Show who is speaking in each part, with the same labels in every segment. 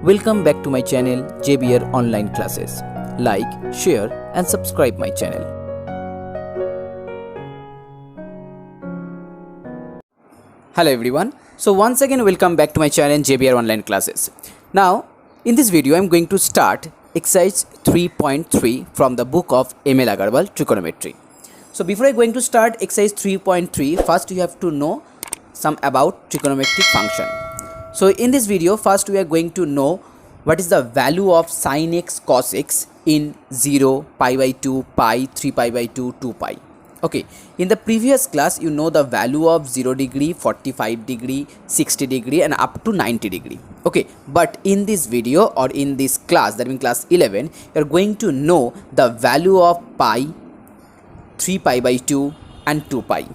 Speaker 1: Welcome back to my channel JBR Online Classes. Like, share and subscribe my channel. Hello everyone. So once again welcome back to my channel JBR Online Classes. Now in this video I am going to start exercise 3.3 from the book of ML Agarwal Trigonometry. So before I going to start exercise 3.3, first you have to know some about trigonometric function. So in this video first we are going to know what is the value of sin x cos x in 0, pi by 2, pi, 3 pi by 2, 2 pi. Okay, in the previous class you know the value of 0 degree, 45 degree, 60 degree and up to 90 degree. Okay, but in this video or in this class, that means class 11, you are going to know the value of pi, 3 pi by 2 and 2 pi.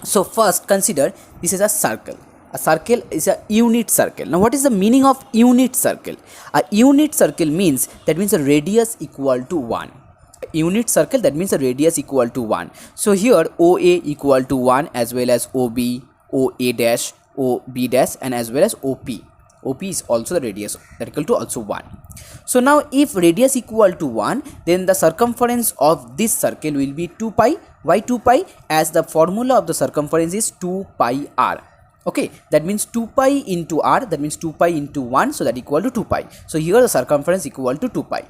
Speaker 1: So first consider this is a circle. A circle is a unit circle. Now what is the meaning of unit circle? A unit circle means a radius equal to 1. A unit circle, that means a radius equal to 1. So here OA equal to 1 as well as OB, OA dash, OB dash and as well as OP. OP is also the radius, that equal to also 1. So now if radius equal to 1, then the circumference of this circle will be 2 pi. Why 2 pi? As the formula of the circumference is 2 pi r. Okay, that means 2 pi into r, that means 2 pi into 1, so that equal to 2 pi. So here the circumference equal to 2 pi.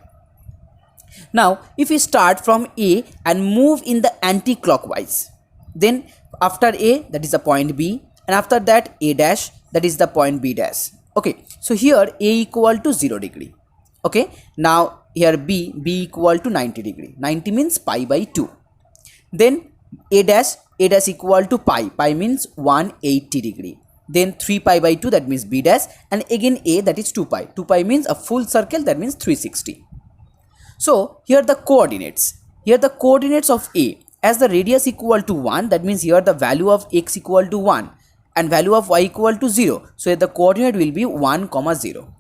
Speaker 1: Now if we start from A and move in the anti-clockwise, then after A, that is the point B, and after that A dash, that is the point B dash. Okay, so here A equal to 0 degree. Okay, now here B equal to 90 degree. 90 means pi by 2. Then A dash equal to pi means 180 degree. Then 3 pi by 2, that means B dash, and again A, that is 2 pi. 2 pi means a full circle, that means 360. So here the coordinates. Here the coordinates of A, as the radius equal to 1, that means here the value of x equal to 1 and value of y equal to 0. So here the coordinate will be 1, 0.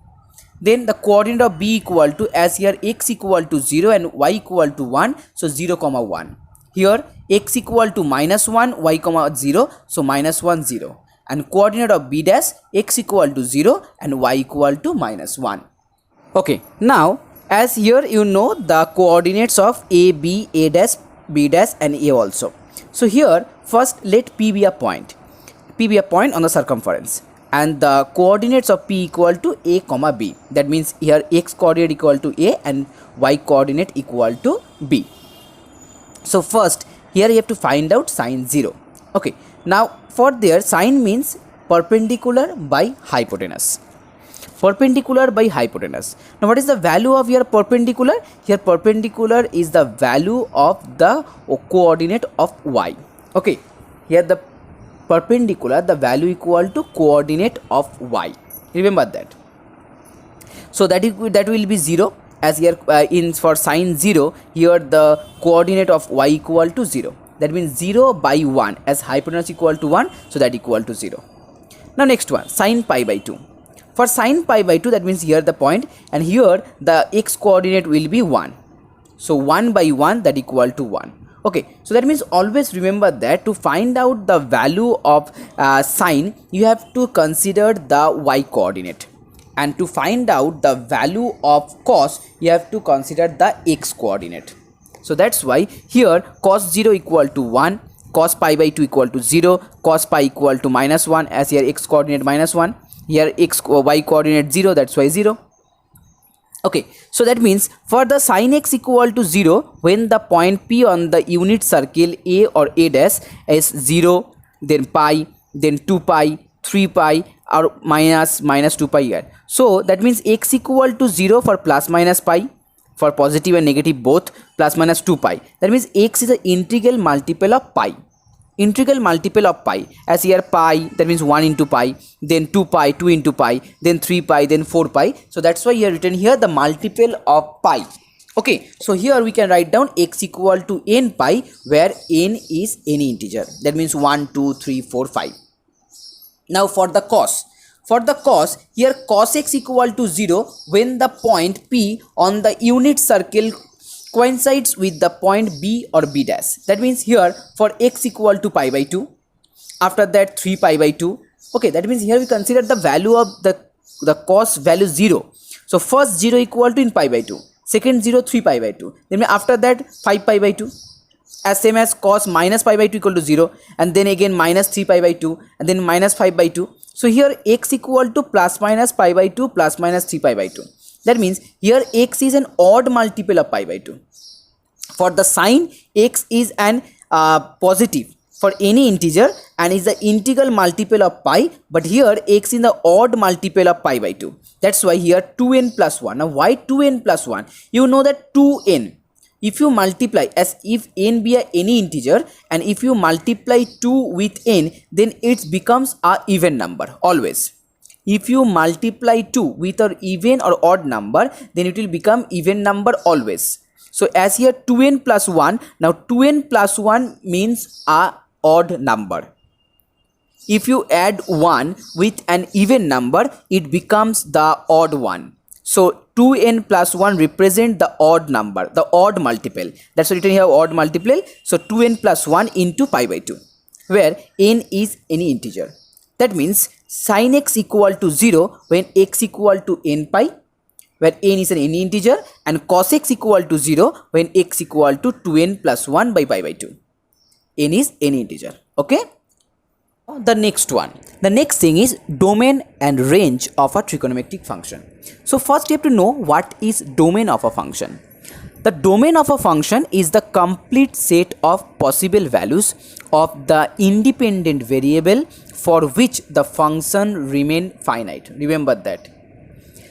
Speaker 1: Then the coordinate of B equal to, as here x equal to 0 and y equal to 1, so 0, 1. Here x equal to minus 1, y, 0, so minus 1, 0. And coordinate of B dash, x equal to 0 and y equal to minus 1. Okay, now as here you know the coordinates of A, B, A dash, B dash and A also. So here first let P be a point. P be a point on the circumference. And the coordinates of P equal to A, B. That means here x coordinate equal to A and y coordinate equal to B. So first here you have to find out sine 0. Okay, now for there sine means perpendicular by hypotenuse. Perpendicular by hypotenuse. Now what is the value of your perpendicular? Here perpendicular is the value of the coordinate of y. Okay, here the perpendicular, the value equal to coordinate of y. Remember that. So that will be 0. As here in for sine 0, here the coordinate of y equal to 0. That means 0 by 1, as hypotenuse equal to 1, so that equal to 0. Now next one, sine pi by 2. For sine pi by 2, that means here the point, and here the x coordinate will be 1. So 1 by 1, that equal to 1. Okay, so that means always remember that to find out the value of sine, you have to consider the y coordinate. And to find out the value of cos, you have to consider the x coordinate. So that's why here cos 0 equal to 1, cos pi by 2 equal to 0, cos pi equal to minus 1, as here x coordinate minus 1, here y coordinate 0, that's why 0. Okay, so that means for the sin x equal to 0, when the point P on the unit circle A or A dash is 0, then pi, then 2 pi, 3 pi or minus 2 pi here. So that means x equal to 0 for plus minus pi, for positive and negative both, plus minus 2 pi. That means x is an integral multiple of pi. Integral multiple of pi, as here pi, that means 1 into pi, then 2 pi, 2 into pi, then 3 pi, then 4 pi. So that's why here written here the multiple of pi. Okay, so here we can write down x equal to n pi, where n is any integer. That means 1, 2, 3, 4, 5. Now for the cos. For the cos, here cos x equal to 0 when the point P on the unit circle coincides with the point B or B dash. That means here for x equal to pi by 2, after that 3 pi by 2. Okay, that means here we consider the value of the the cos value 0. So first 0 equal to in pi by 2, second 0 3 pi by 2, then after that 5 pi by 2, as same as cos minus pi by 2 equal to 0, and then again minus 3 pi by 2, and then minus 5 by 2. So here x equal to plus minus pi by 2 plus minus 3 pi by 2. That means here x is an odd multiple of pi by 2. For the sign, x is an positive for any integer and is the integral multiple of pi, but here x is the odd multiple of pi by 2. That's why here 2n plus 1. Now why 2n plus 1? You know that 2n, if you multiply, as if n be any integer, and if you multiply 2 with n, then it becomes a even number always. If you multiply 2 with an even or odd number, then it will become even number always. So as here 2n plus 1, now 2n plus 1 means a odd number. If you add 1 with an even number, it becomes the odd one. So 2n plus 1 represent the odd number, the odd multiple. That's why written here odd multiple. So 2n plus 1 into pi by 2, where n is any integer. That means sin x equal to 0 when x equal to n pi, where n is an any integer, and cos x equal to 0 when x equal to 2n plus 1 by pi by 2. N is any integer. Okay. The next one. The next thing is domain and range of a trigonometric function. So first you have to know what is domain of a function. The domain of a function is the complete set of possible values of the independent variable for which the function remain finite. Remember that.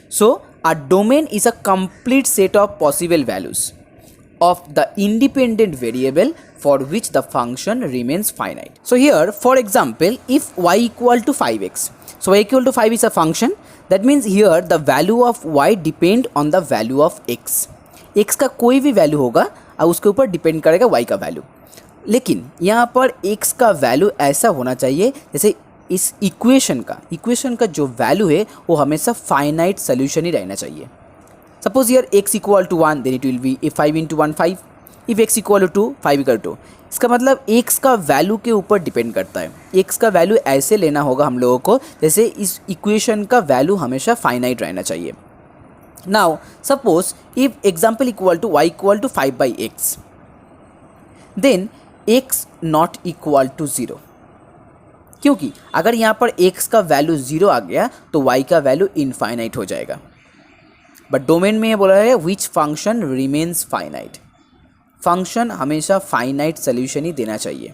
Speaker 1: So a domain is a complete set of possible values of the independent variable for which the function remains finite. So here, for example, if y equal to 5x, so y equal to 5 is a function, that means here the value of y depend on the value of x. x का कोई भी value होगा और उसके ऊपर depend करेगा y का value, लेकिन यहाँ पर x का वैल्यू ऐसा होना चाहिए जैसे इस इक्वेशन का जो वैल्यू है वो हमेशा फाइनाइट सोल्यूशन ही रहना चाहिए. Suppose here x equal to 1, then it will be if 5 into 1 5. If x equal to 2, 5 equal to 2. इसका मतलब x का वैल्यू के ऊपर डिपेंड करता है. x का वैल्यू ऐसे लेना होगा हम लोगों को जैसे इस इक्वेशन का वैल्यू हमेशा फाइनाइट रहना चाहिए. Now suppose if example equal to y equal to 5 by x, then x not equal to 0. क्योंकि अगर यहाँ पर x का वैल्यू 0 आ गया तो y का वैल्यू इनफाइनाइट हो जाएगा. बट डोमेन में ये बोला है which function remains finite. Function हमेशा फाइनाइट सोल्यूशन ही देना चाहिए.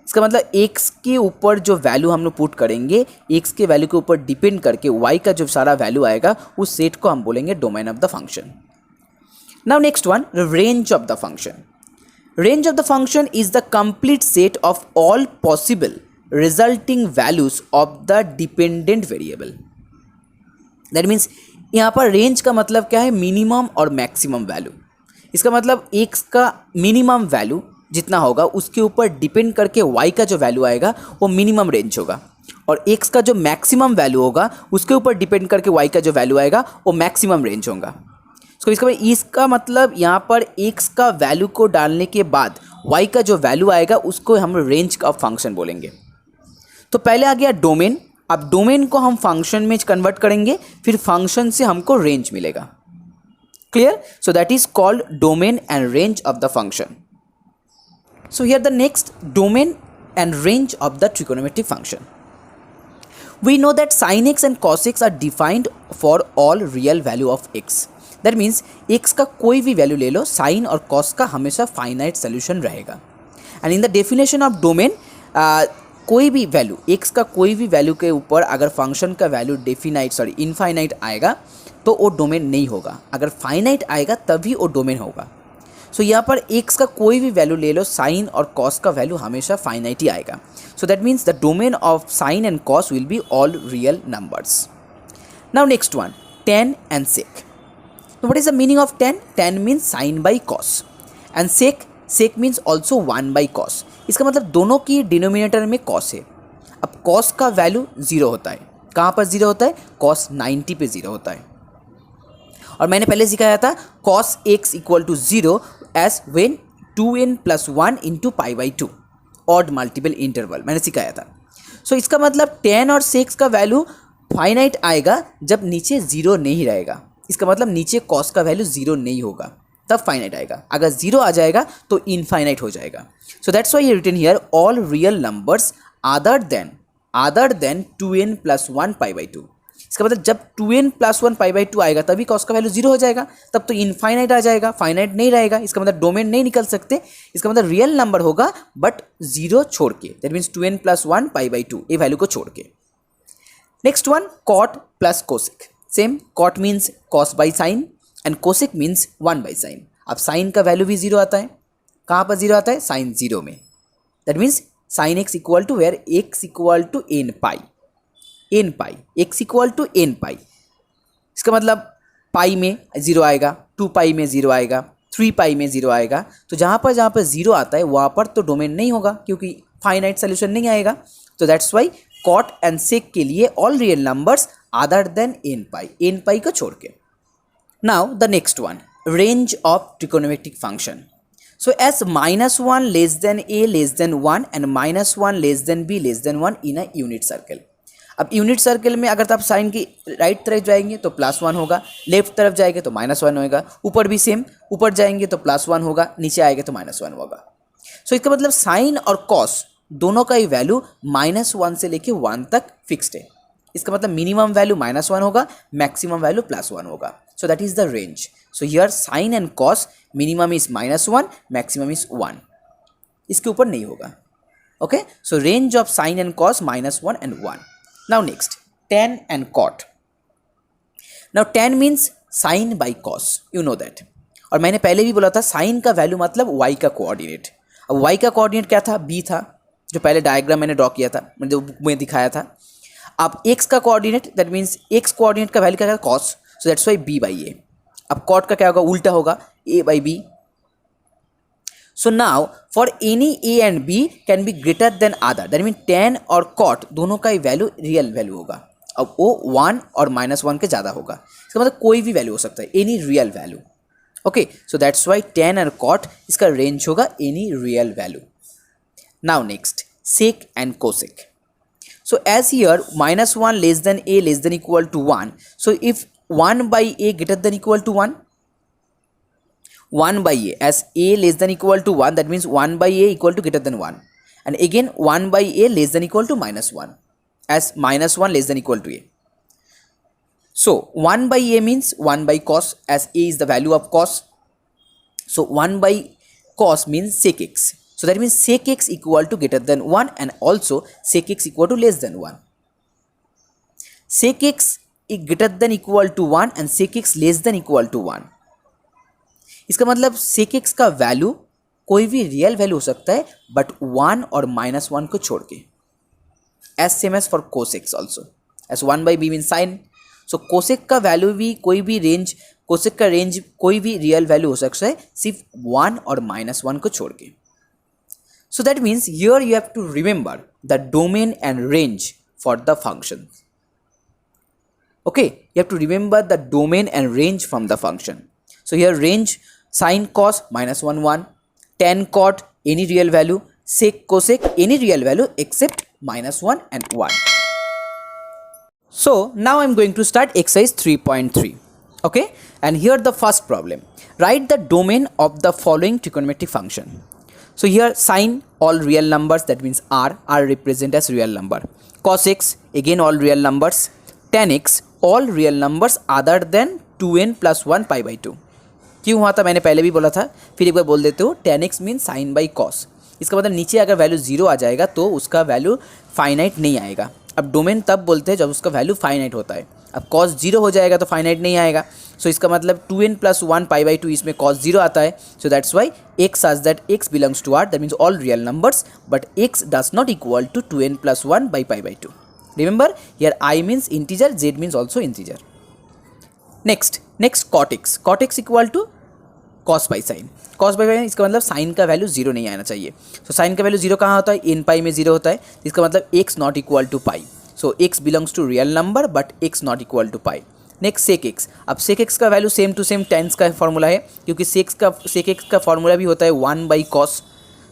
Speaker 1: इसका मतलब x के ऊपर जो वैल्यू हम लोग पुट करेंगे, x के वैल्यू के ऊपर डिपेंड करके y का जो सारा वैल्यू आएगा उस सेट को हम बोलेंगे domain of the function. Now next one, range of the function. Range of the function is the complete set of all possible resulting values of the dependent variable. That means यहाँ पर range का मतलब क्या है, minimum और maximum value. इसका मतलब x का मिनिमम वैल्यू जितना होगा उसके ऊपर डिपेंड करके y का जो वैल्यू आएगा वो मिनिमम रेंज होगा, और x का जो मैक्सिमम वैल्यू होगा उसके ऊपर डिपेंड करके y का जो वैल्यू आएगा वो मैक्सिमम रेंज होगा. सो इसका मतलब यहाँ पर x का वैल्यू को डालने के बाद y का जो वैल्यू आएगा उसको हम रेंज का फंक्शन बोलेंगे. तो पहले आ गया डोमेन. अब डोमेन को हम फंक्शन में कन्वर्ट करेंगे, फिर फंक्शन से हमको रेंज मिलेगा. Clear? So that is called domain and range of the function. So here the next domain and range of the trigonometric function. We know that sine x and cos x are defined for all real value of x. That means x का कोई भी value ले लो, sign और cos का हमेशा finite solution रहेगा. And in the definition of domain, कोई भी वैल्यू, एक्स का कोई भी वैल्यू के ऊपर अगर फंक्शन का वैल्यू इनफाइनाइट आएगा तो वो डोमेन नहीं होगा. अगर फाइनाइट आएगा तभी वो डोमेन होगा. सो यहाँ पर एक्स का कोई भी वैल्यू ले लो, साइन और कॉस का वैल्यू हमेशा फाइनाइट ही आएगा. सो that means the domain of sine and cos will be all real numbers. Now next one, tan and sec. What is the meaning of tan? Tan means sin by cos and sec means also 1 by cos. इसका मतलब दोनों की denominator में cos है. अब cos का value 0 होता है. कहाँ पर 0 होता है? cos 90 पे 0 होता है. और मैंने पहले सिखाया था cos x equal to 0 as when 2n plus 1 into pi by 2 odd multiple interval मैंने सिखाया था. सो इसका मतलब tan और sec का वैल्यू फाइनाइट आएगा जब नीचे ज़ीरो नहीं रहेगा, इसका मतलब नीचे कॉस का वैल्यू ज़ीरो नहीं होगा, तब फाइनाइट आएगा। अगर ज़ीरो आ जाएगा तो इनफाइनाइट हो जाएगा। So that's why written here all real numbers other than 2n + 1 π/2। इसका मतलब जब 2n + 1 π/2 आएगा तभी कॉस का वैल्यू जीरो हो जाएगा, तब तो इनफाइनाइट आ जाएगा, फाइनाइट नहीं रहेगा। इसका मतलब डोमेन नहीं निकल सकते, इसका मतलब रियल नंबर होगा बट जीरो छोड़ के, दैट मीन्स 2n + 1 π/2 ये वैल्यू को छोड़ के। Next one cot plus cosec. Same, cot means cos by sine and cosec means 1 by sine. अब साइन का वैल्यू भी जीरो आता है, कहाँ पर जीरो आता है? साइन जीरो में। That means sine x equal to where x equal to n pi, x equal to n pi. इसका मतलब पाई में जीरो आएगा, 2 पाई में जीरो आएगा, 3 पाई में जीरो आएगा। तो जहाँ पर जीरो आता है वहाँ पर तो डोमेन नहीं होगा क्योंकि फाइनाइट सोल्यूशन नहीं आएगा। तो that's why cot and sec के लिए all real numbers other than n pi को छोड़ के। Now the next one, range of trigonometric function. So as -1 less than a less than 1 and -1 less than b less than 1 in a unit circle। अब unit circle में अगर आप sign की right तरफ जाएंगे तो +1 होगा, लेफ्ट तरफ जाएंगे तो -1 होगा, ऊपर भी सेम, ऊपर जाएंगे तो +1 होगा, नीचे आएंगे तो -1 होगा। सो इसका मतलब साइन और कॉस दोनों का ही वैल्यू -1 से लेके 1 तक फिक्स्ड है। इसका मतलब मिनिमम वैल्यू -1 होगा, मैक्सिमम वैल्यू +1 होगा। सो that is the range. So here sine and cos minimum is -1, maximum is 1, इसके ऊपर नहीं होगा। Okay, so range of sine and cos -1 and 1। Now next tan and cot। Now tan means sign by cos, you know that. और मैंने पहले भी बोला था साइन का वैल्यू मतलब y का कोऑर्डिनेट। अब y का कोऑर्डिनेट क्या था? b था, जो पहले डायग्राम मैंने ड्रॉ किया था, मैंने बुक में दिखाया था। अब x का coordinate, that means x coordinate का वैल्यू क्या था? Cos. So that's Y b/a। अब कॉट का क्या होगा? उल्टा होगा, a/b। So now for any a and b can be greater than other, that mean tan और कॉट दोनों का ही वैल्यू रियल वैल्यू होगा। अब वो 1 और -1 के ज़्यादा होगा, इसका मतलब कोई भी वैल्यू हो सकता है, any real value. Okay, so that's why tan और कॉट इसका रेंज होगा any real value. Now next sec and cosec. So as here -1 less than a less than equal to 1, so if 1/a greater than equal to 1, 1/a, as a less than equal to 1, that means 1/a equal to greater than 1, and again 1/a less than equal to -1, as -1 less than equal to a. So 1/a means 1 by cos, as a is the value of cos. So 1 by cos means sec x. So that means sec x equal to greater than 1 and also sec x equal to less than 1. Sec x is greater than equal to 1 and sec x less than equal to 1. इसका मतलब sec x का value कोई भी रियल वैल्यू हो सकता है बट 1 और -1 को छोड़ के। As same as for cosec also, as 1/b means sin. So cosec का वैल्यू भी कोई भी रेंज, cosec का रेंज कोई भी रियल वैल्यू हो सकता है सिर्फ 1 और -1 को छोड़ के। So that means here you have to remember the domain and range for the function. Okay, you have to remember the domain and range from the function. So here range sin cos -1 1, tan cot any real value, sec cosec any real value except -1 and 1. So now I'm going to start exercise 3.3. Okay, and here the first problem. Write the domain of the following trigonometric function. So here sin all real numbers, that means r represent as real number. Cos x again all real numbers. Tan x all real numbers other than 2n + 1 π/2। क्यों हुआ था मैंने पहले भी बोला था, फिर एक बार बोल देते हो। tan x mean sine by cos. इसका मतलब नीचे अगर वैल्यू 0 आ जाएगा तो उसका वैल्यू फाइनाइट नहीं आएगा। अब डोमेन तब बोलते हैं जब उसका वैल्यू फाइनाइट होता है। अब कॉस 0 हो जाएगा तो फाइनाइट नहीं आएगा। सो इसका मतलब 2n + 1 π/2 इसमें कॉस 0 आता है। So that's why x such that x belongs to r, that means all real numbers, but x does not equal to 2n + 1 by π/2। Remember here i means integer, z means also integer. Next cot x, cot x equal to cos by sine. Cos by sine इसका मतलब sign का value 0 नहीं आना चाहिए। So sine का value 0 कहाँ होता है? n पाई में 0 होता है। इसका मतलब x not equal to pi. So x belongs to real number but x not equal to pi. Next sec x. अब सेक एक्स का value same to same tan's का फॉर्मूला है, क्योंकि सेक एक्स का फॉर्मूला भी होता है 1 by cos।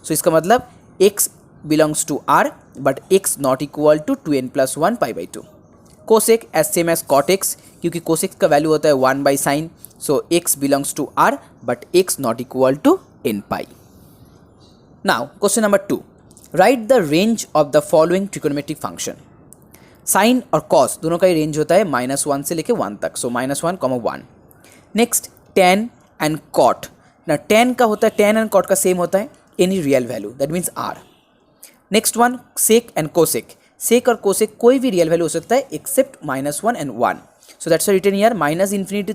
Speaker 1: सो इसका मतलब x belongs to r but x not equal to 2n + 1 π/2। Cosec as same as cot x, क्योंकि कोसेक का वैल्यू होता है 1 by sine, so x belongs to r but x not equal to n pi. Now question number 2, write the range of the following trigonometric function. Sine और cos दोनों का ही range होता है -1 से लेके 1 तक, so -1, 1. Next tan and cot. ना tan का होता है, टेन एंड कॉट का सेम होता है any real value, that means r. Next one sec and cosec. Sec और कोसेक कोई भी रियल वैल्यू हो सकता है except -1 and 1. So that's written here -infinity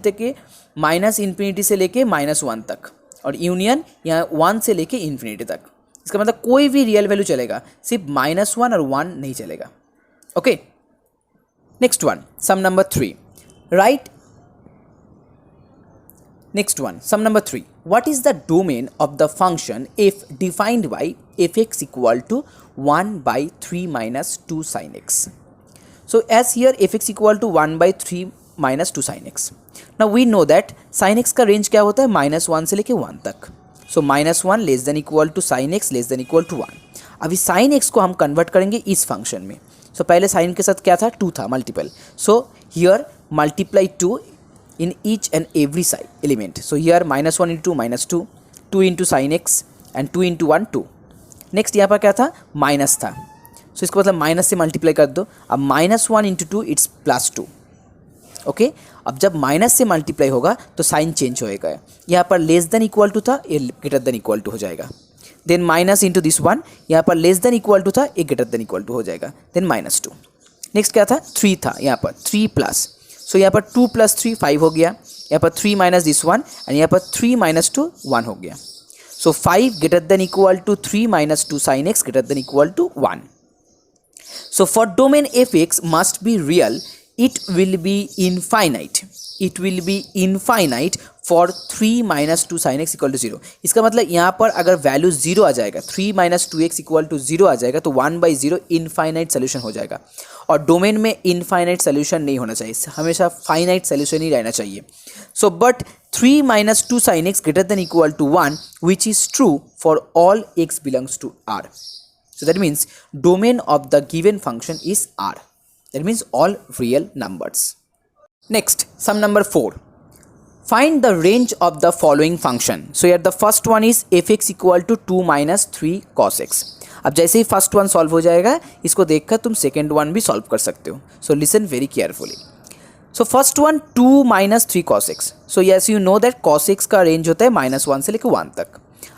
Speaker 1: से लेके -1 तक, और यूनियन यहाँ 1 से लेके इन्फिनिटी तक. इसका मतलब कोई भी रियल वैल्यू चलेगा, सिर्फ -1 और 1 नहीं चलेगा. Okay, next one sum number 3. Right. Next one, sum number 3. What is the domain of the function f defined by fx equal to 1 by 3 minus 2 sin x? So as here fx equal to 1 by 3 minus 2 sin x. Now we know that sin x का range क्या होता है, -1 से लेके 1 तक. So -1 less than equal to sin x less than equal to 1. अभी sin x को हम कन्वर्ट करेंगे इस फंक्शन में. So पहले sin के साथ क्या था, 2 था multiple. So here multiply 2 in each and every side element. So here -1 into -2, 2 into sin x and 2 into 1, 2. Next यहाँ पर क्या था, माइनस था. सो इसको मतलब माइनस से मल्टीप्लाई कर दो. अब -1 into 2 इट्स +2. ओके, अब जब माइनस से मल्टीप्लाई होगा तो साइन चेंज होएगा. यहाँ पर लेस देन इक्वल टू था, ये ग्रेटर देन इक्वल टू हो जाएगा. Then minus into this one, यहाँ पर लेस देन इक्वल टू था, ये ग्रेटर देन इक्वल टू हो जाएगा. देन -2. नेक्स्ट क्या था, 3 था, यहाँ पर 3 प्लस. सो यहाँ पर 2 + 3 5 हो गया. यहाँ पर 3 माइनस दिस वन एंड यहाँ पर 3 - 2 1 हो गया. सो 5 greater than equal to 3 - 2 sin x greater than equal to 1. So for domain fx must be real, it will be infinite. It will be infinite for 3 - 2 sin x equal to 0. इसका मतलब यहाँ पर अगर वैल्यू 0 आ जाएगा, 3 - 2x equal to 0 आ जाएगा, तो 1/0 infinite solution हो जाएगा. और डोमेन में इनफाइनाइट सोल्यूशन नहीं होना चाहिए, हमेशा फाइनाइट सोल्यूशन ही रहना चाहिए. So but 3 - 2 sin x greater than equal to 1, which is true for all x belongs to R. So that means domain of the given function is R. That means all real numbers. Next, sum number 4. Find the range of the following function. So here the first one is fx equal to 2 - 3 cos x. अब जैसे ही first one solve हो जाएगा, इसको देखकर तुम second one भी solve कर सकते हो. So listen very carefully. So first one 2 - 3 cos x. So yes you know that cos x का रेंज होता है -1 से लेकर 1 तक.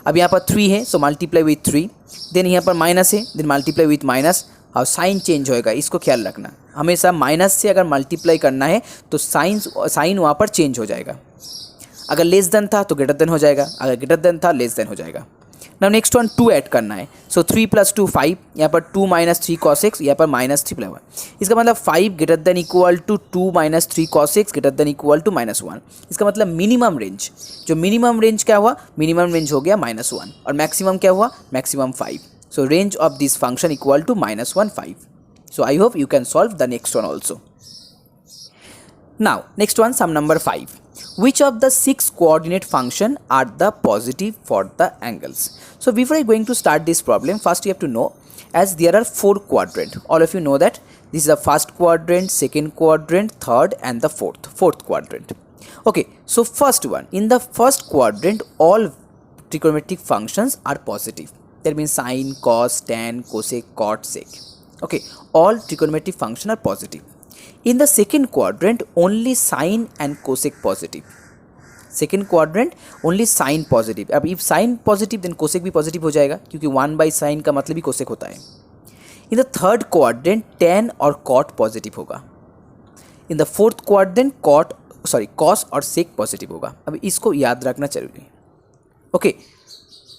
Speaker 1: अब यहाँ पर 3 है, सो मल्टीप्लाई विथ 3. देन यहाँ पर माइनस है, देन मल्टीप्लाई विथ माइनस. और साइन चेंज होएगा, इसको ख्याल रखना. हमेशा माइनस से अगर मल्टीप्लाई करना है तो साइन वहाँ पर चेंज हो जाएगा. अगर लेस देन था तो ग्रेटर देन हो जाएगा, अगर ग्रेटर देन था लेस देन हो जाएगा. नाउ नेक्स्ट वन 2 ऐड करना है. सो 3 + 2 5. यहाँ पर 2 - 3 cos x, यहाँ पर -3 + 1. इसका मतलब 5 greater than equal to 2 - 3 cos x greater than equal to -1. इसका मतलब मिनिमम रेंज, जो मिनिमम रेंज क्या हुआ, मिनिमम रेंज हो गया -1 और मैक्सिमम क्या हुआ, maximum 5. So range of this function equal to -1, 5. So I hope you can solve the next one also. Now next one, sum number 5. Which of the 6 coordinate function are the positive for the angles? So before I going to start this problem, first you have to know, as there are 4 quadrant. All of you know that this is the first quadrant, second quadrant, third and the fourth quadrant. Okay, so first one, in the first quadrant all trigonometric functions are positive. That means sine, cos, tan, cosec, cot, sec. Okay, all trigonometric function are positive. In the second quadrant, only sine and cosec positive. Second quadrant, only sine positive. अब if sine positive, then cosec भी positive हो जाएगा, क्योंकि 1/sin का मतलब ही cosec होता है. In the third quadrant, tan और cot positive होगा. In the fourth quadrant, cos और sec positive होगा. अब इसको याद रखना जरूरी है. ओके,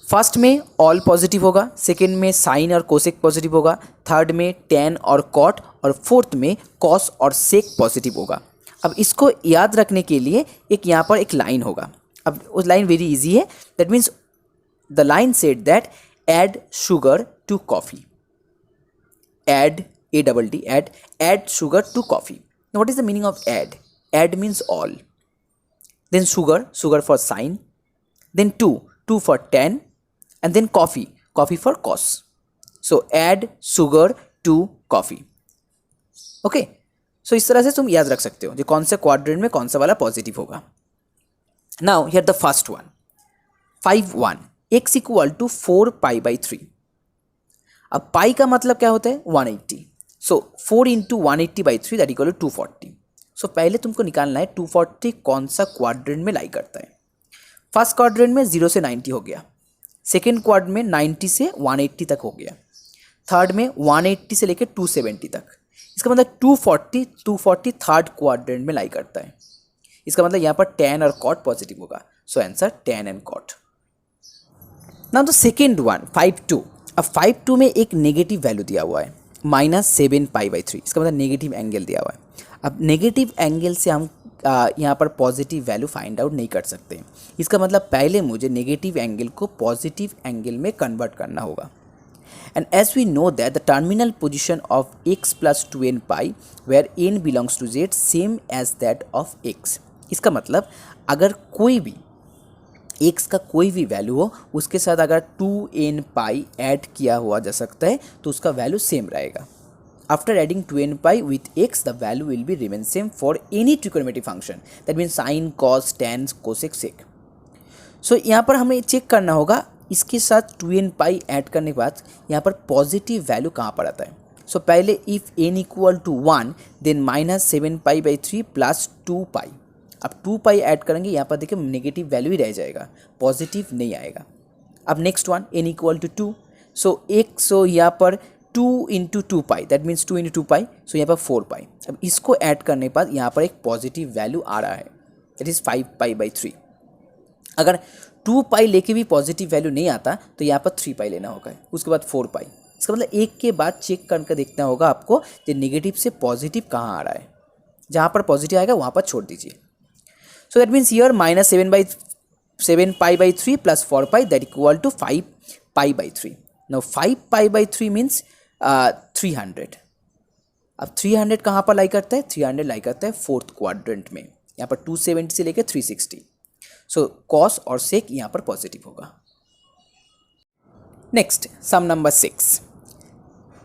Speaker 1: फर्स्ट में ऑल पॉजिटिव होगा, सेकेंड में साइन और कोसेक पॉजिटिव होगा, थर्ड में टेन और कॉट, और फोर्थ में कॉस और सेक पॉजिटिव होगा. अब इसको याद रखने के लिए एक यहाँ पर एक लाइन होगा. अब उस लाइन वेरी इजी है. That means the line said that add sugar to coffee. Add ADD add sugar to coffee. What is the meaning of add? Add means all. Then sugar for sine. Then 2 for tan, and then coffee for cos. So add sugar to coffee. Okay, सो इस तरह से तुम याद रख सकते हो जो कौन से क्वाड्रेंट में कौन सा वाला पॉजिटिव होगा। Now here the first one 5 1 x equal to 4π/3। अब पाई का मतलब क्या होता है 180, so 4 into 180/3 that equal to 240। So पहले तुमको निकालना है 240 कौन सा क्वाड्रेंट में लाई करता है। फर्स्ट क्वाड्रेंट में 0 से 90 हो गया, सेकेंड क्वाड्रेंट में 90 से 180 तक हो गया, थर्ड में 180 से लेकर 270 तक। इसका मतलब 240 थर्ड क्वाड्रेंट में लाई करता है। इसका मतलब यहाँ पर tan और cot पॉजिटिव होगा, so answer tan and cot। Now the second one 5 2। अब 5 2 में एक नेगेटिव वैल्यू दिया हुआ है -7π/3। इसका मतलब नेगेटिव एंगल दिया हुआ है। अब नेगेटिव एंगल से हम यहाँ पर पॉजिटिव वैल्यू फाइंड आउट नहीं कर सकते। इसका मतलब पहले मुझे नेगेटिव एंगल को पॉजिटिव एंगल में कन्वर्ट करना होगा। And as we know that the terminal position of x plus 2n pi where n belongs to z same as that of x। इसका मतलब अगर कोई भी x का कोई भी वैल्यू हो उसके साथ अगर 2n pi ऐड किया हुआ जा सकता है तो उसका वैल्यू सेम रहेगा। After adding 2n pi with x the value will be remain same for any trigonometric function that means sin, cos, tan, cosec, sec। सो यहाँ पर हमें चेक करना होगा इसके साथ 2n पाई ऐड करने के बाद यहाँ पर पॉजिटिव वैल्यू कहाँ पर आता है। सो पहले if n equal to 1 then -7π/3 plus 2 pi. अब 2 पाई ऐड करेंगे यहाँ पर देखिए नेगेटिव वैल्यू ही रह जाएगा, पॉजिटिव नहीं आएगा। अब next one n equal to 2, सो यहाँ पर 2 into 2 pi that means 2 into 2 pi, सो यहाँ पर 4 पाई। अब इसको ऐड करने के बाद यहाँ पर एक पॉजिटिव वैल्यू आ रहा है दैट इज़ 5π/3। अगर 2 पाई लेके भी पॉजिटिव वैल्यू नहीं आता तो यहाँ पर 3 पाई लेना होगा, उसके बाद 4 पाई। इसका मतलब एक के बाद चेक करके देखना होगा आपको कि नेगेटिव से पॉजिटिव कहाँ आ रहा है। जहाँ पर पॉजिटिव आएगा वहाँ पर छोड़ दीजिए। So that means here -7π/3 plus 4 pi that equal to 5π/3। Now 5π/3 means 300। अब 300 कहाँ पर लाई करता है, 300 लाई करता है फोर्थ क्वाड्रेंट में, यहाँ पर 270 से लेकर 360। सो कॉस और सेक यहाँ पर पॉजिटिव होगा। Next some number 6।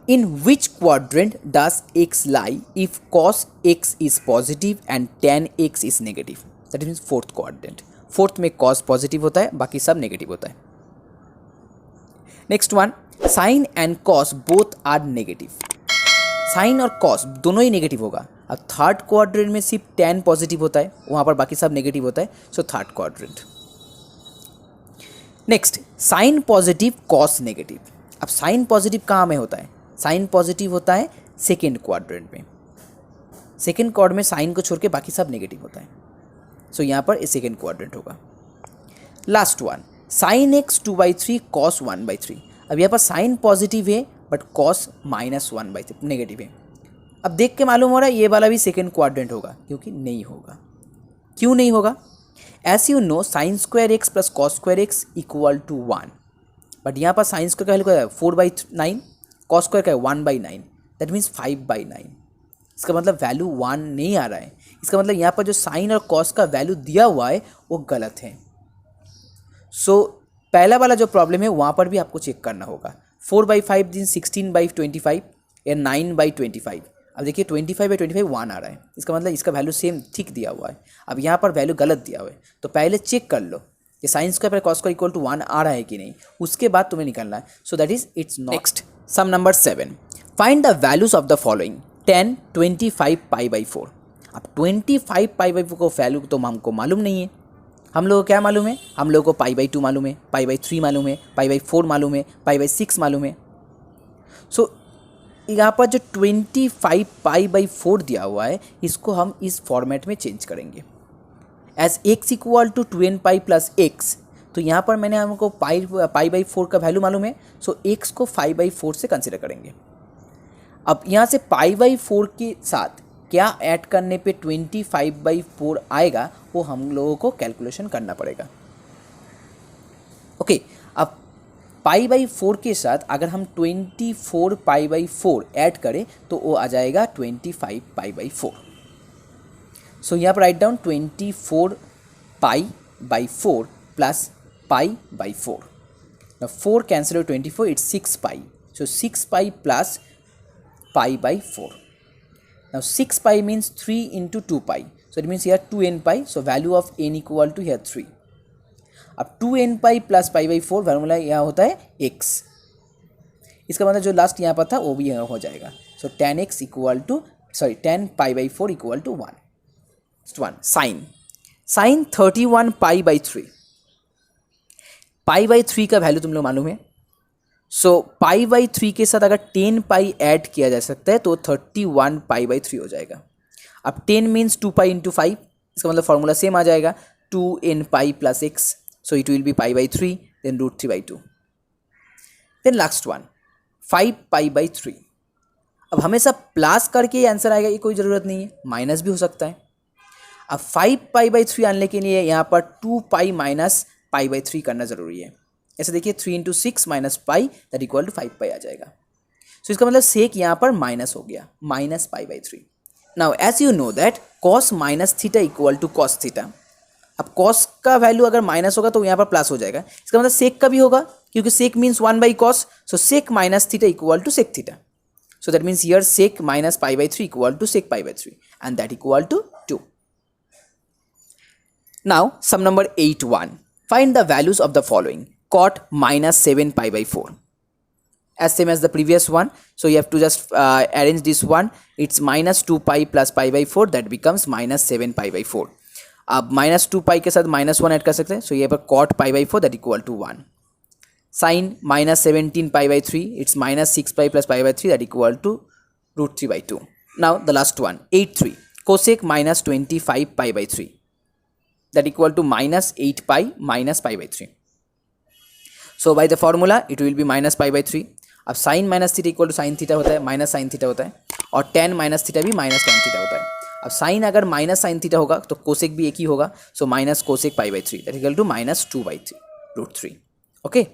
Speaker 1: In which quadrant does x lie if cos x is positive and tan x is negative. That means fourth quadrant. Fourth में कॉस पॉजिटिव होता है, बाकी सब नेगेटिव होता है। Next one sine and cos both are negative. Sine और cos दोनों ही नेगेटिव होगा। अब थर्ड क्वाड्रेंट में सिर्फ tan पॉजिटिव होता है, वहाँ पर बाकी सब नेगेटिव होता है, so third quadrant. Next sine positive cos negative. अब साइन पॉजिटिव कहाँ में होता है, साइन पॉजिटिव होता है सेकेंड क्वाड्रेंट में। सेकेंड क्वाड्रेंट में साइन को छोड़ के बाकी सब नेगेटिव होता है, सो यहाँ पर ये सेकेंड क्वाड्रेंट होगा। Last one sine x 2/3 cos 1/3। अब यहाँ पर साइन पॉजिटिव है बट कॉस -1/3 नेगेटिव है। अब देख के मालूम हो रहा है ये वाला भी सेकेंड क्वाड्रेंट होगा, क्योंकि नहीं होगा। क्यों नहीं होगा, as you know sine square x plus cos square x equal to 1, but यहाँ पर साइन स्क्वायर का वैल्यू क्या है 4/9, कॉस स्क्वायर का है 1/9, दैट मीन्स 5/9। इसका मतलब वैल्यू 1 नहीं आ रहा है। इसका मतलब यहाँ पर जो साइन और कॉस का वैल्यू दिया हुआ है वो गलत है। सो पहला वाला जो प्रॉब्लम है वहाँ पर भी आपको चेक करना होगा। 4/5 दिन 16/25 या 9/25। अब देखिए 25/25 1 आ रहा है, इसका मतलब इसका वैल्यू सेम ठीक दिया हुआ है। अब यहाँ पर वैल्यू गलत दिया हुआ है, तो पहले चेक कर लो कि साइन स्क्वायर पर कॉस स्क्वायर इक्वल टू 1 आ रहा है कि नहीं, उसके बाद तुम्हें निकालना है। सो that is it's not. Next some number 7। Find the values of the following 10, 25 π/4। अब 25 π/4 को वैल्यू तो हमको मालूम नहीं है। हम लोगों को क्या मालूम है, हम लोगों को π/2 मालूम है, π/3 मालूम है, π/4 मालूम है, π/6 मालूम है। सो यहाँ पर जो 25 π/4 दिया हुआ है इसको हम इस फॉर्मेट में चेंज करेंगे as x equal to 2n pi plus x। तो यहाँ पर मैंने हमको π/4 का वैल्यू मालूम है, सो x को 5/4 से कंसिडर करेंगे। अब यहाँ से π/4 के साथ क्या ऐड करने पे 25/4 आएगा वो हम लोगों को कैलकुलेशन करना पड़ेगा। ओके, अब π/4 के साथ अगर हम 24 π/4 ऐड करें तो वो आ जाएगा 25 π/4। सो यहाँ पर write down 24 π/4 plus π/4। 4 cancel 24, it's 6 pi, so 6 pi plus π/4। Now 6 pi means 3 into 2 pi. So it means here 2n pi. So value of n equal to here 3. अब 2n pi plus pi by 4 formula यहाँ होता है x. इसका मतलब जो last यहाँ पर था वो भी यहाँ हो जाएगा. So tan x equal to tan pi by 4 equal to 1. Next one, sin 31 pi by 3. Pi by 3 का वैल्यू तुम लोग मालूम है. सो पाई बाई 3 के साथ अगर 10 पाई ऐड किया जा सकता है तो 31 पाई बाई 3 हो जाएगा. अब 10 मीन्स 2 पाई इंटू 5, इसका मतलब फॉर्मूला सेम आ जाएगा 2n pi plus x. So it will be pi by 3 then root 3 by 2. Then last one 5 pi by 3. अब हमेशा प्लस करके आंसर आएगा ये कोई ज़रूरत नहीं है, माइनस भी हो सकता है. अब 5 पाई बाई 3 आने के लिए यहाँ पर 2 पाई माइनस पाई बाई 3 करना ज़रूरी है. ऐसे देखिए 3 into 6 minus pi that equal to 5 pi आ जाएगा. सो इसका मतलब सेक यहाँ पर माइनस हो गया, minus pi by 3. Now as you know that cos minus theta equal to cos theta. अब कॉस का वैल्यू अगर माइनस होगा तो यहाँ पर प्लस हो जाएगा. इसका मतलब सेक का भी होगा क्योंकि sec means 1 by cos. So sec minus theta equal to sec theta. So that means here sec minus pi by 3 equal to sec pi by 3 and that equal to 2. Now sum number 8(1). Find the values of the following. Cot minus 7 pi by 4. As same as the previous one. So you have to just arrange this one. It's minus 2 pi plus pi by 4. That becomes minus 7 pi by 4. अब minus 2 pi के साथ minus 1 add कर सकते हैं. So यहाँ पर cot pi by 4 that equal to 1. Sin minus 17 pi by 3. It's minus 6 pi plus pi by 3 that equal to root 3 by 2. Now the last one 8(3). Cosec minus 25 pi by 3. That equal to minus 8 pi minus pi by 3. So by the formula it will be minus pi by 3. अब sin minus theta equal to sine theta होता है, minus sine theta होता है, और tan minus theta भी minus tan theta होता है. अब साइन अगर माइनस साइन थीटा होगा तो कोसेक भी एक ही होगा. So minus cosec pi by 3 that equal to minus 2 by 3 root 3. Okay.